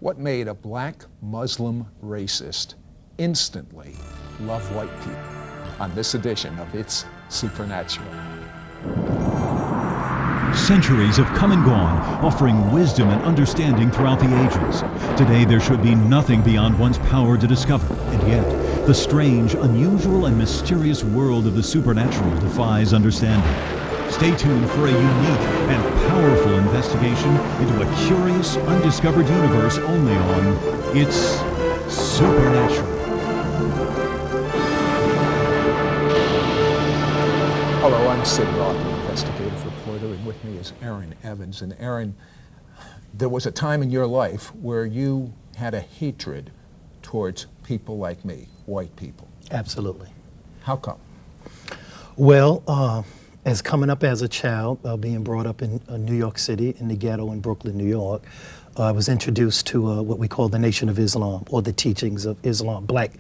What made a black Muslim racist instantly love white people? On this edition of It's Supernatural. Centuries have come and gone, offering wisdom and understanding throughout the ages. Today there should be nothing beyond one's power to discover, and yet the strange, unusual, and mysterious world of the supernatural defies understanding. Stay tuned for a unique and powerful investigation into a curious, undiscovered universe only on It's Supernatural. Hello, I'm Sid Roth, the investigative reporter, and with me is Aaron Evans. And Aaron, there was a time in your life where you had a hatred towards people like me, white people. Absolutely. How come? Well, as coming up as a child, being brought up in New York City, in the ghetto in Brooklyn, New York, I was introduced to what we call the Nation of Islam, or the teachings of Islam, black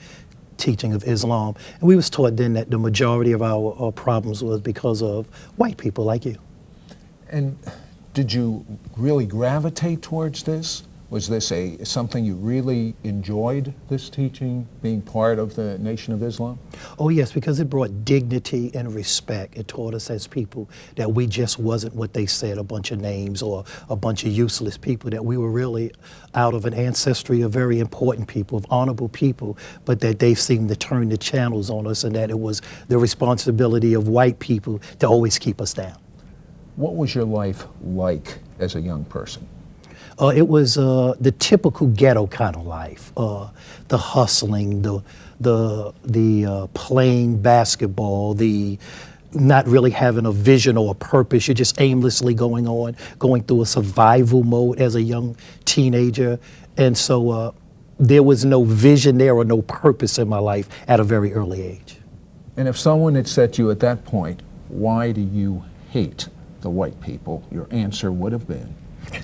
teaching of Islam. And we was taught then that the majority of our problems was because of white people like you. And did you really gravitate towards this? Was this something you really enjoyed, this teaching, being part of the Nation of Islam? Oh yes, because it brought dignity and respect. It taught us as people that we just wasn't what they said, a bunch of names or a bunch of useless people, that we were really out of an ancestry of very important people, of honorable people, but that they seemed to turn the channels on us, and that it was the responsibility of white people to always keep us down. What was your life like as a young person? It was the typical ghetto kind of life, the hustling, the playing basketball, the not really having a vision or a purpose. You're just aimlessly going through a survival mode as a young teenager. And so there was no vision there or no purpose in my life at a very early age. And if someone had said to you at that point, why do you hate the white people, your answer would have been?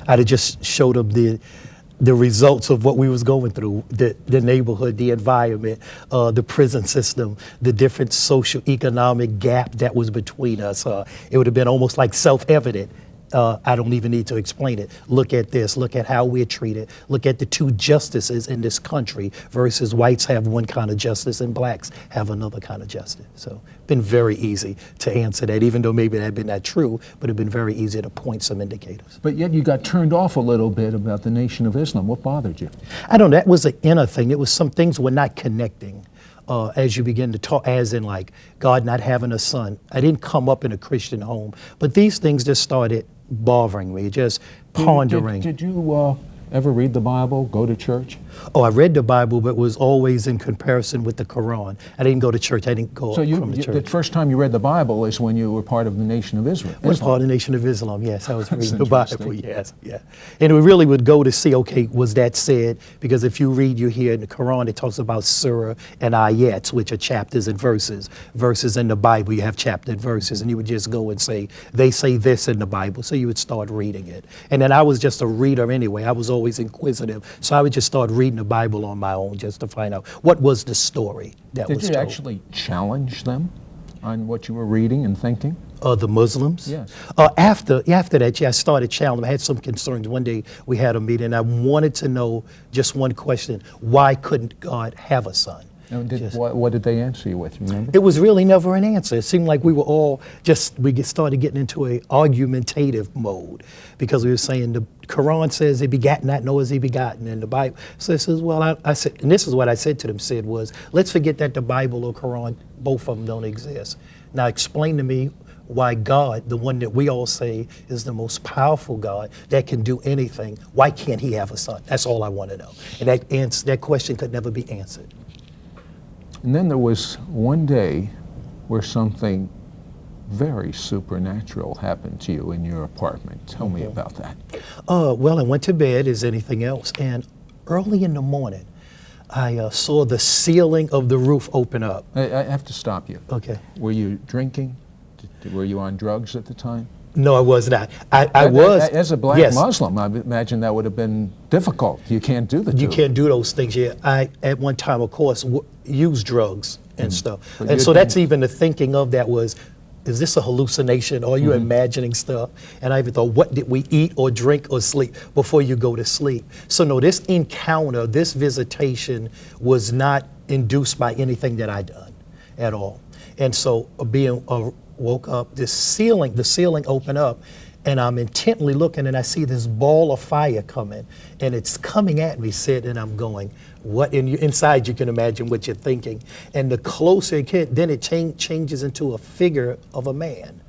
I'd have just showed them the results of what we was going through, the neighborhood, the environment, the prison system, the different social economic gap that was between us. It would have been almost like self-evident. I don't even need to explain it. Look at this, look at how we're treated. Look at the two justices in this country versus whites have one kind of justice and blacks have another kind of justice. So been very easy to answer that, even though maybe that had been not true, but it'd been very easy to point some indicators. But yet you got turned off a little bit about the Nation of Islam. What bothered you? I don't know, that was an inner thing. It was some things were not connecting. As you begin to talk, as in like God not having a son. I didn't come up in a Christian home, but these things just started bothering me, just pondering. Did you ever read the Bible, go to church? Oh, I read the Bible, but was always in comparison with the Quran. I didn't go to church. I didn't go from the church. The first time you read the Bible is when you were part of the Nation of Israel. I was part of the Nation of Islam, yes. I was reading the Bible, yes, yeah. And we really would go to see, okay, was that said? Because if you read, you hear in the Quran, it talks about surah and ayats, which are chapters and verses. Verses in the Bible, you have chapter and verses, and you would just go and say, they say this in the Bible, so you would start reading it. And then I was just a reader anyway. I was always inquisitive, so I would just start reading the Bible on my own just to find out what was the story that was told. Did you actually challenge them on what you were reading and thinking? The Muslims? Yes. After that, yeah, I started challenging them. I had some concerns. One day we had a meeting, and I wanted to know just one question: why couldn't God have a son? What did they answer you with, remember? It was really never an answer. It seemed like we were all started getting into a argumentative mode, because we were saying the Quran says he begat not, nor is he begotten, and the Bible says, well, I said, and this is what I said to them, Sid, was, let's forget that the Bible or Quran, both of them don't exist. Now explain to me why God, the one that we all say is the most powerful God that can do anything, why can't he have a son? That's all I want to know. And that question could never be answered. And then there was one day where something very supernatural happened to you in your apartment. Tell me about that. Well, I went to bed as anything else, and early in the morning, I saw the ceiling of the roof open up. I have to stop you. Okay. Were you drinking? Were you on drugs at the time? No, I was not. I was. As a black yes. Muslim, I imagine that would have been difficult. You can't do the two. You can't do those things. Yeah, I, at one time, of course, used drugs and stuff. And so that's even the thinking of that was, is this a hallucination? Are you imagining stuff? And I even thought, what did we eat or drink or sleep before you go to sleep? So no, this encounter, this visitation was not induced by anything that I done at all. And so being woke up, the ceiling opened up, and I'm intently looking, and I see this ball of fire coming, and it's coming at me, Sid, and I'm going, what? And inside you can imagine what you're thinking. And the closer it gets, then it changes into a figure of a man.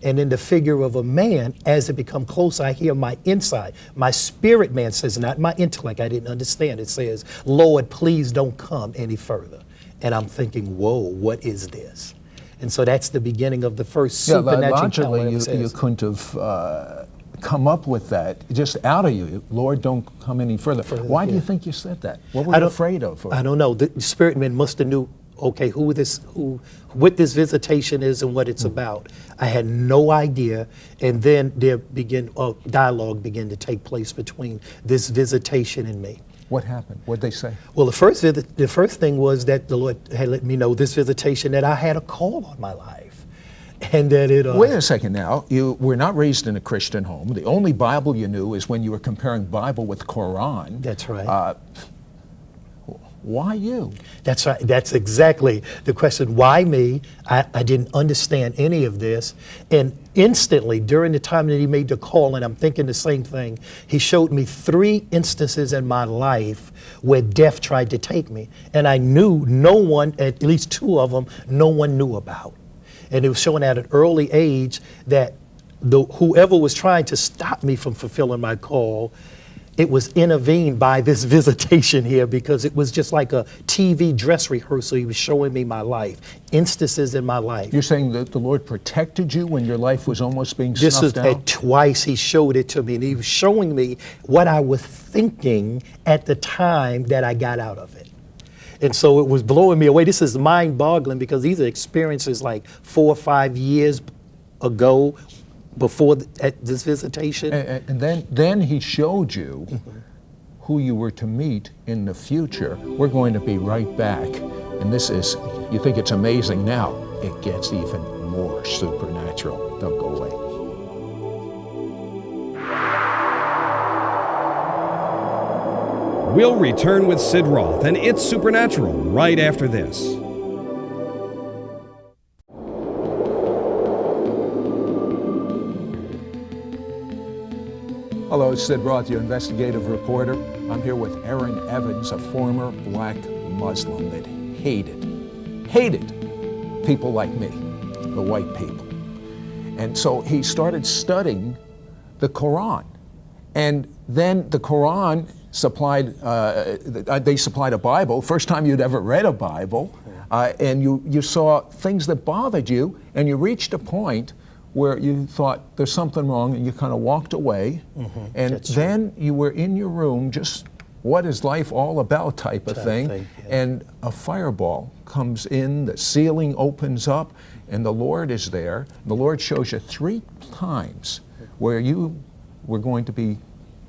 And in the figure of a man, as it becomes closer, I hear my inside. My spirit man says, not my intellect, I didn't understand. It says, Lord, please don't come any further. And I'm thinking, whoa, what is this? And so that's the beginning of the first supernatural encounter. Logically, you couldn't have come up with that just out of you. Lord, don't come any further. Why do you think you said that? What were you afraid of? I don't know. The spirit man must have knew, okay, what this visitation is and what it's about. I had no idea. And then dialogue began to take place between this visitation and me. What happened? What did they say? Well, the first thing was that the Lord had let me know this visitation that I had a call on my life, and that it. Wait a second now. You were not raised in a Christian home. The only Bible you knew is when you were comparing Bible with Quran. That's right. Why you? That's right. That's exactly the question. Why me? I didn't understand any of this. And instantly, during the time that he made the call, and I'm thinking the same thing, he showed me 3 instances in my life where death tried to take me. And I knew no one, at least 2 of them, no one knew about. And it was showing at an early age that whoever was trying to stop me from fulfilling my call, it was intervened by this visitation here, because it was just like a TV dress rehearsal. He was showing me my life, instances in my life. You're saying that the Lord protected you when your life was almost being snuffed out? This is twice he showed it to me, and he was showing me what I was thinking at the time that I got out of it. And so it was blowing me away. This is mind-boggling, because these are experiences like 4 or 5 years ago, before at this visitation. And then he showed you who you were to meet in the future. We're going to be right back. And this is, you think it's amazing now, it gets even more supernatural. Don't go away. We'll return with Sid Roth and It's Supernatural right after this. Hello, it's Sid Roth, your investigative reporter. I'm here with Aaron Evans, a former black Muslim that hated people like me, the white people. And so he started studying the Quran. And then the Quran they supplied a Bible, first time you'd ever read a Bible, and you saw things that bothered you, and you reached a point where you thought there's something wrong, and you kind of walked away, and then you were in your room, just what is life all about type of thing, and a fireball comes in, the ceiling opens up, and the Lord is there. The Lord shows you 3 times where you were going to be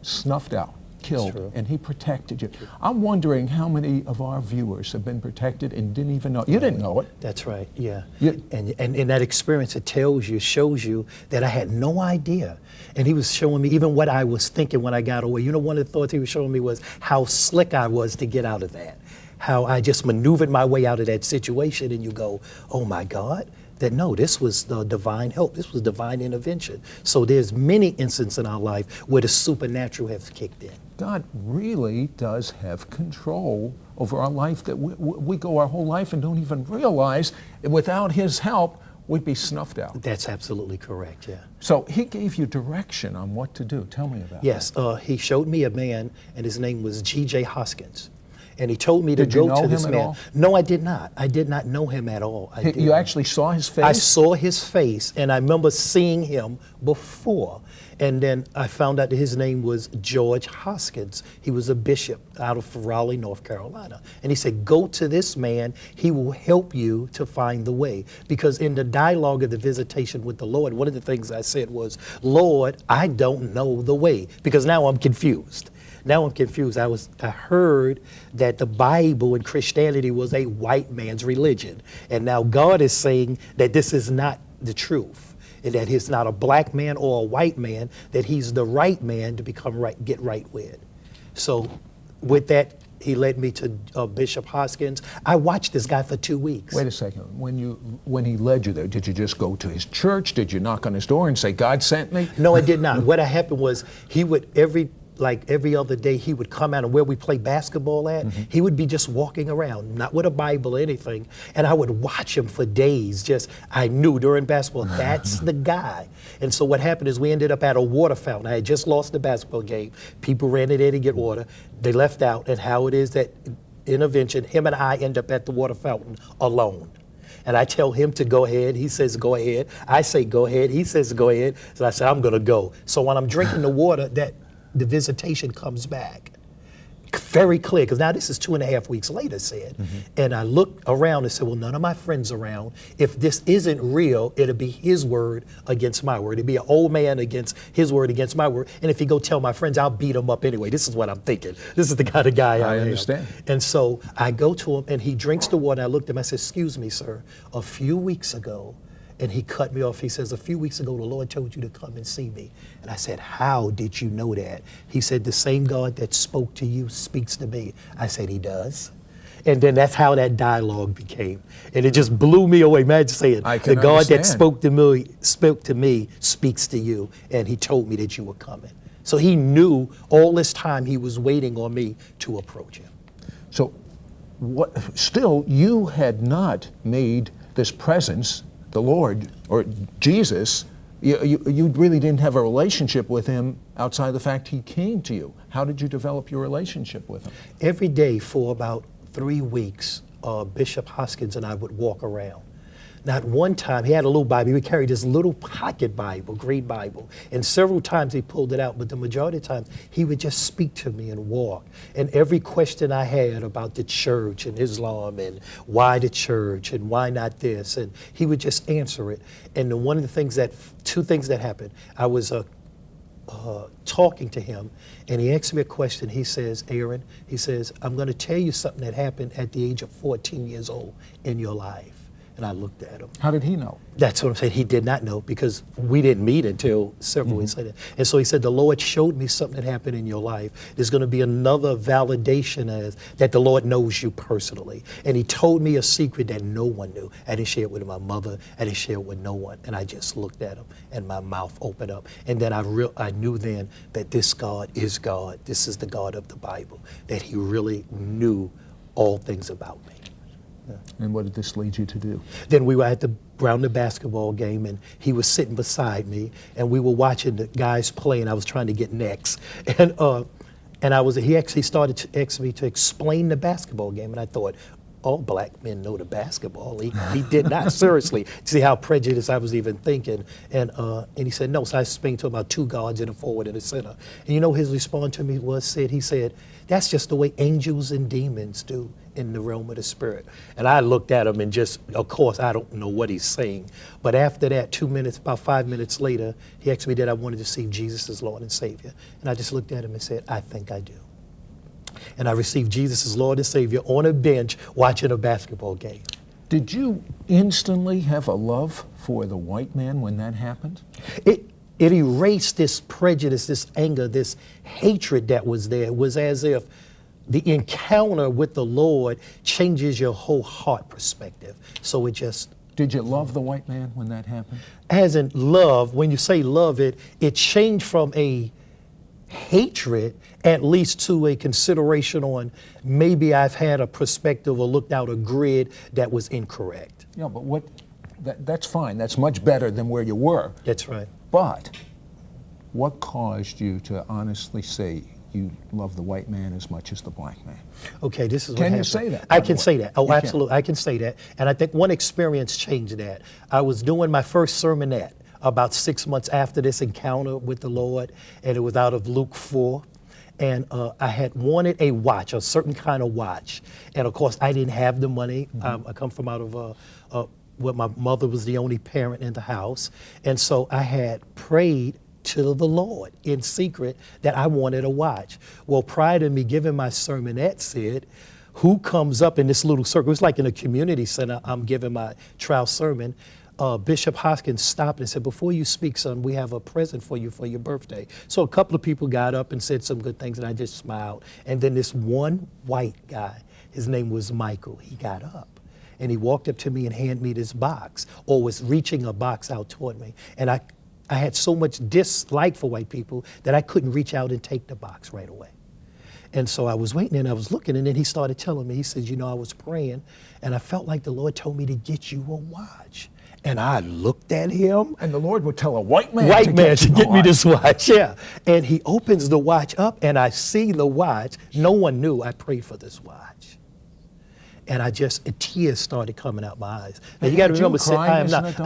snuffed out, killed, and he protected you. I'm wondering how many of our viewers have been protected and didn't even know. You didn't know it. That's right, yeah. And in that experience, it shows you that I had no idea. And he was showing me even what I was thinking when I got away. You know, one of the thoughts he was showing me was how slick I was to get out of that. How I just maneuvered my way out of that situation, and you go, oh my God, that no, this was the divine help. This was divine intervention. So there's many instances in our life where the supernatural has kicked in. God really does have control over our life, that we go our whole life and don't even realize without his help, we'd be snuffed out. That's absolutely correct, yeah. So he gave you direction on what to do. Tell me about that. Yes, he showed me a man, and his name was G.J. Hoskins. And he told me to go to this man. Did you know him at all? No, I did not. I did not know him at all. You actually saw his face? I saw his face, and I remember seeing him before. And then I found out that his name was George Hoskins. He was a bishop out of Raleigh, North Carolina. And he said, go to this man. He will help you to find the way. Because in the dialogue of the visitation with the Lord, one of the things I said was, Lord, I don't know the way. Because now I'm confused. Now I'm confused. I heard that the Bible and Christianity was a white man's religion. And now God is saying that this is not the truth, and that he's not a black man or a white man, that he's the right man to become right, get right with. So with that, he led me to Bishop Hoskins. I watched this guy for 2 weeks. Wait a second. When he led you there, did you just go to his church? Did you knock on his door and say, God sent me? No, I did not. What happened was he would every other day, he would come out, and where we play basketball at, he would be just walking around, not with a Bible or anything. And I would watch him for days. I knew during basketball, that's the guy. And so what happened is we ended up at a water fountain. I had just lost the basketball game. People ran in there to get water. They left out, and how it is that intervention, him and I end up at the water fountain alone. And I tell him to go ahead. He says, go ahead. I say, go ahead. He says, go ahead. So I said, I'm going to go. So when I'm drinking the water, the visitation comes back very clear, because now this is 2.5 weeks later, said. And I looked around and said, well, none of my friends around. If this isn't real, it'll be his word against my word. It'll be an old man against his word against my word. And if he go tell my friends, I'll beat him up anyway. This is what I'm thinking. This is the kind of guy I am. understand. And so I go to him, and he drinks the water. I looked at him, I said, excuse me, sir, a few weeks ago, and he cut me off. He says, a few weeks ago, the Lord told you to come and see me. And I said, how did you know that? He said, the same God that spoke to you speaks to me. I said, he does. And then that's how that dialogue became. And it just blew me away. Imagine saying, the God that spoke to me speaks to you. And he told me that you were coming. So he knew all this time he was waiting on me to approach him. So still, you had not made this presence, the Lord or Jesus, you really didn't have a relationship with him outside the fact he came to you. How did you develop your relationship with him? Every day for about 3 weeks, Bishop Hoskins and I would walk around. Not one time, he had a little Bible, he would carry this little pocket Bible, green Bible, and several times he pulled it out, but the majority of the time, he would just speak to me and walk. And every question I had about the church and Islam and why the church and why not this, and he would just answer it. And two things that happened, I was talking to him, and he asked me a question. He says, Aaron, he says, I'm going to tell you something that happened at the age of 14 years old in your life. And I looked at him. How did he know? That's what I'm saying. He did not know, because we didn't meet until several weeks later. And so he said, the Lord showed me something that happened in your life. There's going to be another validation as that the Lord knows you personally. And he told me a secret that no one knew. I didn't share it with my mother. I didn't share it with no one. And I just looked at him, and my mouth opened up. And then I knew then that this God is God. This is the God of the Bible, that he really knew all things about me. Yeah. And what did this lead you to do? Then we were around the basketball game, and he was sitting beside me, and we were watching the guys play, and I was trying to get next. And he actually started to ask me to explain the basketball game, and I thought, all black men know the basketball. He did not, seriously. See how prejudiced I was even thinking. And he said, no. So I explained to him about two guards and a forward and a center. And you know his response to me he said, that's just the way angels and demons do in the realm of the spirit. And I looked at him and just, of course, I don't know what he's saying. But after that, about 5 minutes later, he asked me that I wanted to see Jesus as Lord and Savior. And I just looked at him and said, I think I do. And I received Jesus as Lord and Savior on a bench watching a basketball game. Did you instantly have a love for the white man when that happened? It erased this prejudice, this anger, this hatred that was there. It was as if the encounter with the Lord changes your whole heart perspective. So it just... Did you love the white man when that happened? As in love, when you say love, it changed from a hatred at least to a consideration on maybe I've had a perspective or looked out a grid that was incorrect. Yeah, but that's fine. That's much better than where you were. That's right. But what caused you to honestly say you love the white man as much as the black man? Okay, this is what happened. Can you say that? I can say that. Oh, absolutely. I can say that. And I think one experience changed that. I was doing my first sermonette about 6 months after this encounter with the Lord, and it was out of Luke 4. And I had wanted a watch, a certain kind of watch. And of course, I didn't have the money. I come from out of where my mother was the only parent in the house. And so I had prayed to the Lord in secret that I wanted a watch. Well, prior to me giving my sermonette, said, who comes up in this little circle? It's like in a community center, I'm giving my trial sermon. Bishop Hoskins stopped and said, before you speak, son, we have a present for you for your birthday. So a couple of people got up and said some good things, and I just smiled. And then this one white guy, his name was Michael, he got up. And he walked up to me and handed me this box, or was reaching a box out toward me. And I had so much dislike for white people that I couldn't reach out and take the box right away. And so I was waiting and I was looking, and then he started telling me, he said, you know, I was praying and I felt like the Lord told me to get you a watch. And I looked at him. And the Lord would tell a white man to get me this watch, yeah. And he opens the watch up and I see the watch. No one knew I prayed for this watch. And tears started coming out my eyes. Now you got to remember, I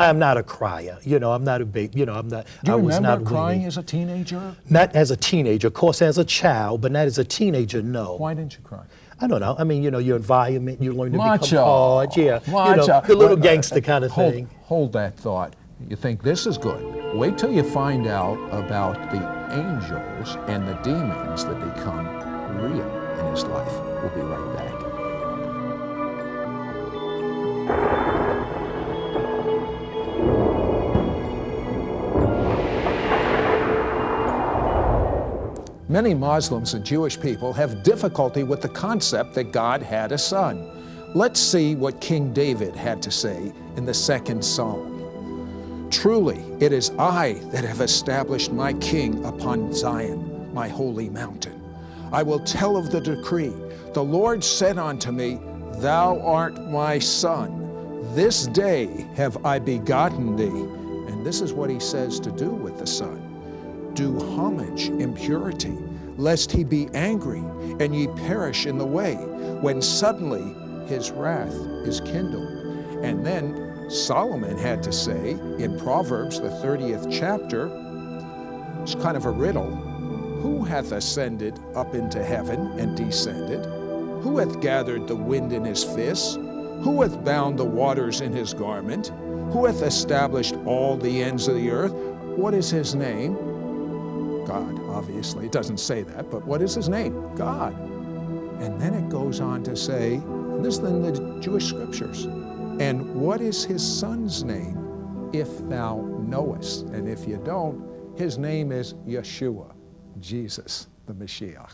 am not a crier. You know, I'm not a baby. You know, I'm not. Do you remember crying as a teenager? Not as a teenager, of course, as a child, but not as a teenager. No. Why didn't you cry? I don't know. I mean, you know, your environment, you learn to Macho. become hard. Yeah, Macho. You know, the little gangster kind of thing. Hold that thought. You think this is good. Wait till you find out about the angels and the demons that become real in his life. We'll be right back. Many Muslims and Jewish people have difficulty with the concept that God had a son. Let's see what King David had to say in the 2nd Psalm. Truly, it is I that have established my king upon Zion, my holy mountain. I will tell of the decree. The Lord said unto me, Thou art my son. This day have I begotten thee. And this is what he says to do with the son. Do homage in purity, lest he be angry, and ye perish in the way, when suddenly his wrath is kindled. And then Solomon had to say in Proverbs, the 30th chapter, it's kind of a riddle, who hath ascended up into heaven and descended? Who hath gathered the wind in his fist? Who hath bound the waters in his garment? Who hath established all the ends of the earth? What is his name? God, obviously. It doesn't say that, but what is his name? God. And then it goes on to say, this is in the Jewish scriptures, and what is his son's name, if thou knowest? And if you don't, his name is Yeshua, Jesus, the Mashiach.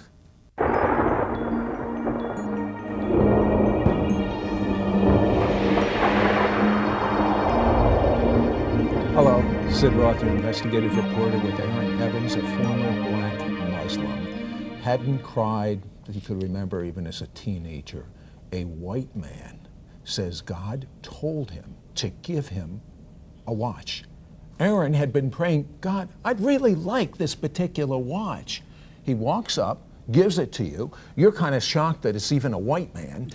Hello, Sid Roth, an investigative reporter with Aaron Evans, a former black Muslim. Hadn't cried that he could remember even as a teenager. A white man says God told him to give him a watch. Aaron had been praying, God, I'd really like this particular watch. He walks up, gives it to you. You're kind of shocked that it's even a white man.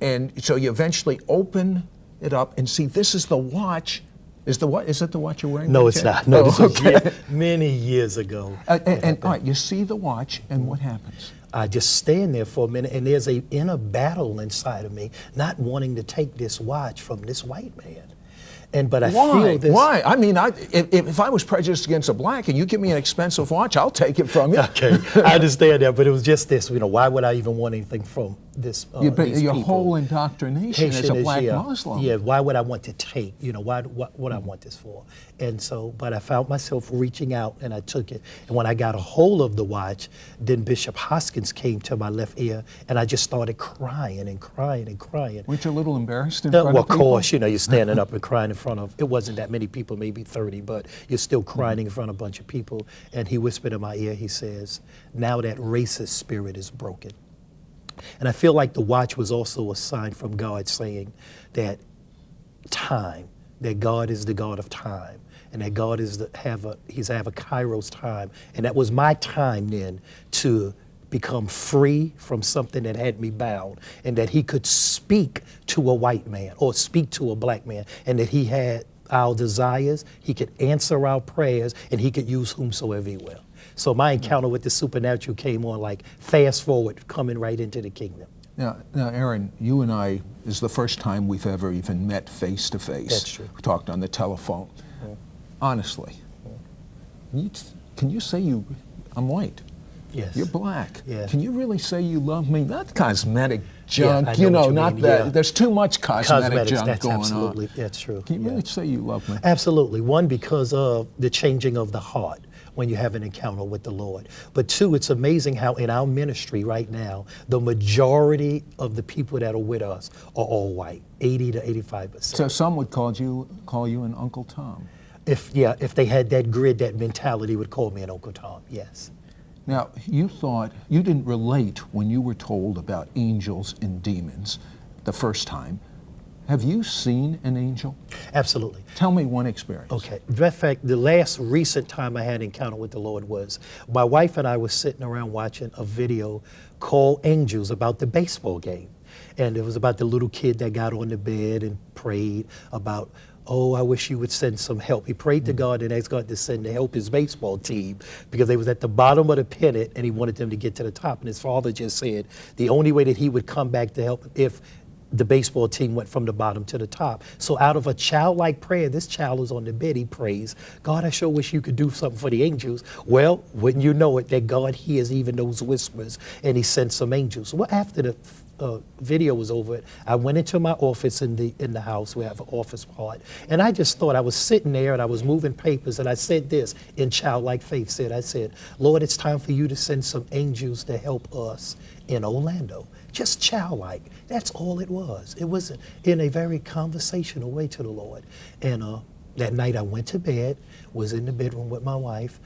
And so you eventually open it up and see this is the watch. Is it the watch you're wearing? No, it's not. No, this was many years ago. And all right, you see the watch, and what happens? I just stand there for a minute, and there's an inner battle inside of me, not wanting to take this watch from this white man. But I feel this. Why? I mean, if I was prejudiced against a black and you give me an expensive watch, I'll take it from you. Okay, I understand that, but it was just this. You know, why would I even want anything from this? These your people? Whole indoctrination as a black Muslim. Yeah, why would I want to take? You know, what I want this for? And so, but I found myself reaching out, and I took it. And when I got a hold of the watch, then Bishop Hoskins came to my left ear, and I just started crying and crying and crying. Weren't you a little embarrassed in front of people? Well, of course, you know, you're standing up and crying in front of, it wasn't that many people, maybe 30, but you're still crying in front of a bunch of people. And he whispered in my ear, he says, now that racist spirit is broken. And I feel like the watch was also a sign from God saying that that God is the God of time, and that God is he's have a Kairos time. And that was my time then to become free from something that had me bound, and that he could speak to a white man or speak to a black man, and that he had our desires, he could answer our prayers, and he could use whomsoever he will. So my encounter with the supernatural came on like fast forward, coming right into the kingdom. Now, Aaron, you and I, this is the first time we've ever even met face to face. That's true. We talked on the telephone. Honestly, can you say I'm white? Yes. You're black. Yeah. Can you really say you love me? Not cosmetic junk, I you know know, what you not mean, that. yeah. There's too much cosmetic Cosmetics, junk that's going absolutely, on. that's true. Can you yeah. really say you love me? Absolutely. One, because of the changing of the heart when you have an encounter with the Lord. But two, it's amazing how in our ministry right now, the majority of the people that are with us are all white, 80 to 85%. So some would call you an Uncle Tom. If they had that grid, that mentality, would call me an Uncle Tom, yes. Now, you didn't relate when you were told about angels and demons the first time. Have you seen an angel? Absolutely. Tell me one experience. Okay. Matter of fact, the last recent time I had an encounter with the Lord was my wife and I were sitting around watching a video called Angels about the baseball game. And it was about the little kid that got on the bed and prayed about, oh, I wish you would send some help. He prayed to God and asked God to send to help his baseball team because they was at the bottom of the pennant and he wanted them to get to the top. And his father just said the only way that he would come back to help if the baseball team went from the bottom to the top. So out of a childlike prayer, this child is on the bed, he prays, God, I sure wish you could do something for the angels. Well, wouldn't you know it, that God hears even those whispers, and he sent some angels. Well, after the video was over, I went into my office in the house. We have an office part, and I just thought, I was sitting there and I was moving papers, and I said this in childlike faith, I said, Lord, it's time for you to send some angels to help us in Orlando. Just childlike. That's all it was. It was in a very conversational way to the Lord. And that night I went to bed, was in the bedroom with my wife,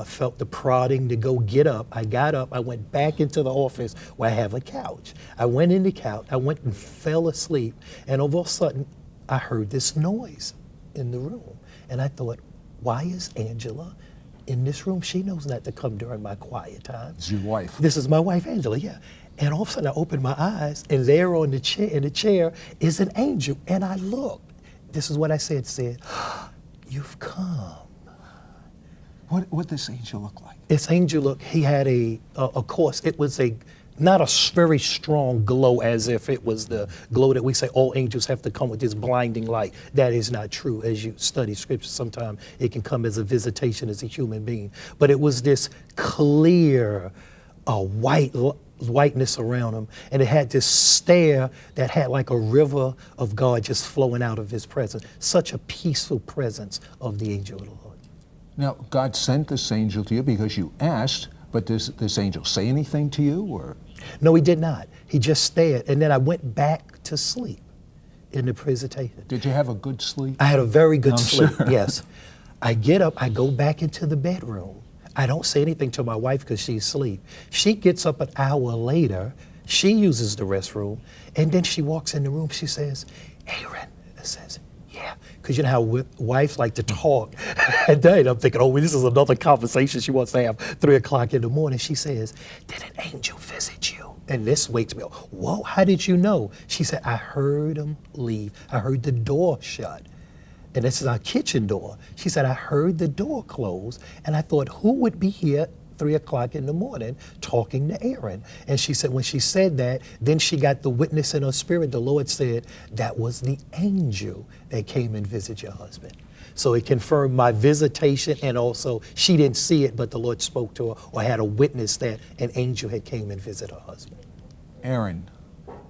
felt the prodding to go get up. I got up, I went back into the office where I have a couch. I went in the couch, I went and fell asleep, and all of a sudden I heard this noise in the room. And I thought, why is Angela in this room? She knows not to come during my quiet time. It's your wife. This is my wife, Angela, yeah. And all of a sudden I opened my eyes, and there on the chair, in the chair is an angel. And I looked. This is what I said, you've come. What does this angel look like? This angel, look, he had of course, it was not a very strong glow as if it was the glow that we say all angels have to come with this blinding light. That is not true. As you study scripture, sometimes it can come as a visitation as a human being. But it was this clear, whiteness around him, and it had this stare that had like a river of God just flowing out of his presence. Such a peaceful presence of the angel of the Lord. Now, God sent this angel to you because you asked, but does this angel say anything to you, or? No, he did not. He just stared, and then I went back to sleep in the visitation. Did you have a good sleep? I had a very good sleep, sure. yes. I get up, I go back into the bedroom. I don't say anything to my wife because she's asleep. She gets up an hour later, she uses the restroom, and then she walks in the room, she says, Aaron, I says, yeah. Because you know how wives like to talk at night. I'm thinking, oh, this is another conversation she wants to have 3 o'clock in the morning. She says, did an angel visit you? And this wakes me up. Whoa, how did you know? She said, I heard him leave. I heard the door shut. And this is our kitchen door. She said, I heard the door close, and I thought, who would be here 3 o'clock in the morning talking to Aaron? And she said, when she said that, then she got the witness in her spirit. The Lord said, that was the angel that came and visited your husband. So it confirmed my visitation, and also she didn't see it, but the Lord spoke to her or had a witness that an angel had came and visited her husband. Aaron,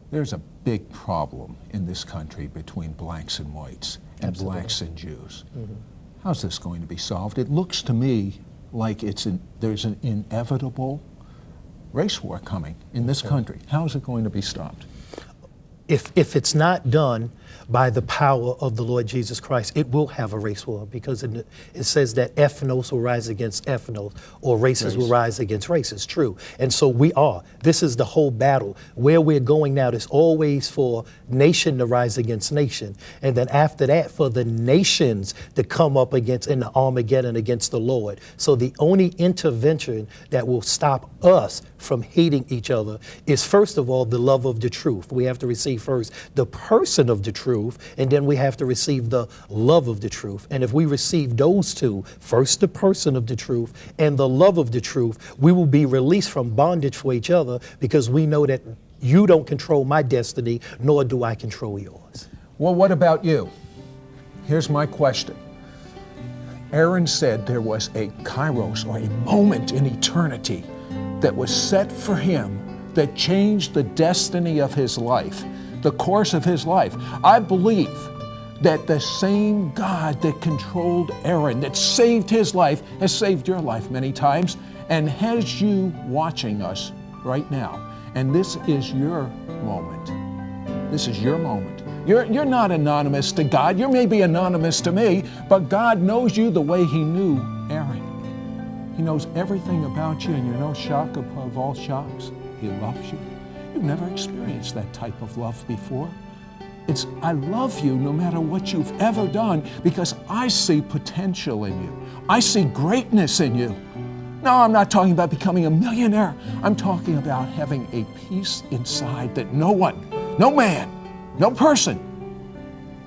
there's a big problem in this country between blacks and whites, and Absolutely. blacks and Jews. Mm-hmm. How's this going to be solved? It looks to me like there's an inevitable race war coming in this country. How is it going to be stopped? If it's not done by the power of the Lord Jesus Christ, it will have a race war, because it says that ethnos will rise against ethnos, or races will rise against races. True. And so this is the whole battle. Where we're going now is always for nation to rise against nation. And then after that, for the nations to come up against in the Armageddon against the Lord. So the only intervention that will stop us from hating each other is, first of all, the love of the truth. We have to receive first the person of the truth, and then we have to receive the love of the truth. And if we receive those two, first the person of the truth and the love of the truth, we will be released from bondage for each other, because we know that you don't control my destiny, nor do I control yours. Well, what about you? Here's my question. Aaron said there was a kairos, or a moment in eternity, that was set for him, that changed the destiny of his life, the course of his life. I believe that the same God that controlled Aaron, that saved his life, has saved your life many times and has you watching us right now. And this is your moment. This is your moment. You're not anonymous to God. You may be anonymous to me, but God knows you the way he knew Aaron. He knows everything about you, and you're no shock above all shocks. He loves you. You've never experienced that type of love before. It's, I love you no matter what you've ever done because I see potential in you. I see greatness in you. No, I'm not talking about becoming a millionaire. I'm talking about having a peace inside that no one, no man, no person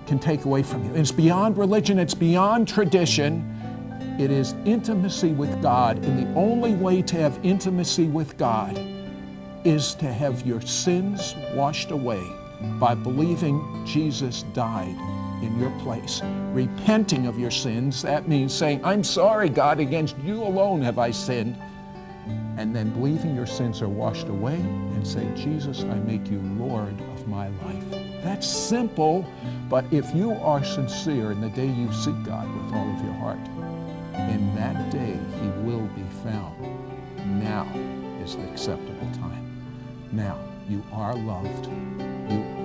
can take away from you. It's beyond religion. It's beyond tradition. It is intimacy with God. And the only way to have intimacy with God is to have your sins washed away by believing Jesus died in your place. Repenting of your sins, that means saying, I'm sorry, God, against you alone have I sinned. And then believing your sins are washed away and say, Jesus, I make you Lord of my life. That's simple, but if you are sincere in the day you seek God with all of your heart, in that day he will be found. Now is the acceptable time. Now you are loved. You